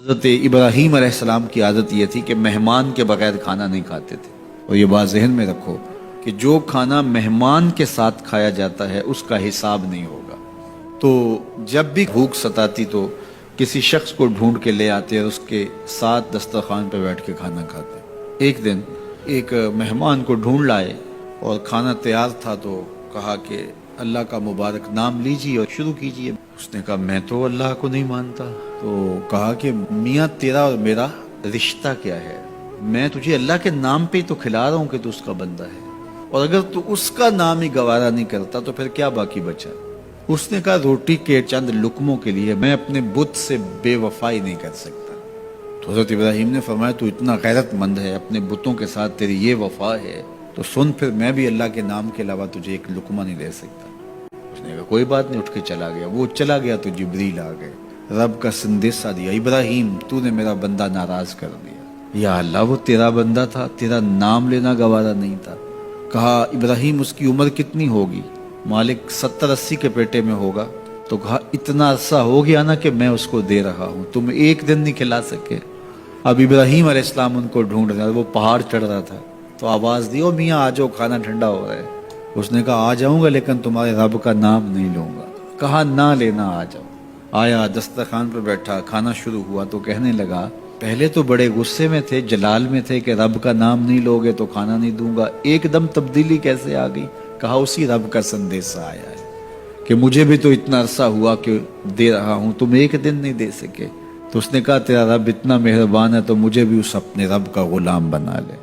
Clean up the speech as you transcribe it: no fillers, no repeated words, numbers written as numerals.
حضرت ابراہیم علیہ السلام کی عادت یہ تھی کہ مہمان کے بغیر کھانا نہیں کھاتے تھے، اور یہ بات ذہن میں رکھو کہ جو کھانا مہمان کے ساتھ کھایا جاتا ہے اس کا حساب نہیں ہوگا۔ تو جب بھی بھوک ستاتی تو کسی شخص کو ڈھونڈ کے لے آتے اور اس کے ساتھ دسترخوان پہ بیٹھ کے کھانا کھاتے۔ ایک دن ایک مہمان کو ڈھونڈ لائے اور کھانا تیار تھا تو کہا کہ اللہ کا مبارک نام لیجیے اور شروع کیجیے۔ اس نے کہا میں تو اللہ کو نہیں مانتا۔ تو کہا کہ میاں تیرا اور میرا رشتہ کیا ہے؟ میں تجھے اللہ کے نام پہ ہی تو کھلا رہا ہوں کہ تو اس کا بندہ ہے، اور اگر تو اس کا نام ہی گوارا نہیں کرتا تو پھر کیا باقی بچا؟ اس نے کہا روٹی کے چند لقموں کے لیے میں اپنے بت سے بے وفائی نہیں کر سکتا۔ تو حضرت ابراہیم نے فرمایا تو اتنا غیرت مند ہے، اپنے بتوں کے ساتھ تیری یہ وفا ہے، تو سن پھر میں بھی اللہ کے نام کے علاوہ تجھے ایک لقمہ نہیں دے سکتا۔ اس نے کہا کوئی بات نہیں، اٹھ کے چلا گیا۔ وہ چلا گیا تو جبریل آ گئے، رب کا سندیسہ دیا، ابراہیم تو نے میرا بندہ ناراض کر دیا۔ یا اللہ وہ تیرا بندہ تھا، تیرا نام لینا گوارا نہیں تھا۔ کہا ابراہیم اس کی عمر کتنی ہوگی؟ مالک 70-80 کے پیٹے میں ہوگا۔ تو کہا اتنا عرصہ ہو گیا نا کہ میں اس کو دے رہا ہوں، تم ایک دن نہیں کھلا سکے۔ اب ابراہیم علیہ السلام ان کو ڈھونڈ رہا، وہ پہاڑ چڑھ رہا تھا تو آواز دی او میاں آ جاؤ، کھانا ٹھنڈا ہو رہا ہے۔ اس نے کہا آ جاؤں گا لیکن تمہارے رب کا نام نہیں لوں گا۔ کہا نہ لینا، آ جاؤ۔ آیا، دسترخوان پر بیٹھا، کھانا شروع ہوا تو کہنے لگا پہلے تو بڑے غصے میں تھے، جلال میں تھے کہ رب کا نام نہیں لوگے تو کھانا نہیں دوں گا، ایک دم تبدیلی کیسے آ گئی؟ کہا اسی رب کا سندیسہ آیا ہے کہ مجھے بھی تو اتنا عرصہ ہوا کہ دے رہا ہوں، تم ایک دن نہیں دے سکے۔ تو اس نے کہا تیرا رب اتنا مہربان ہے تو مجھے بھی اس اپنے رب کا غلام بنا لے۔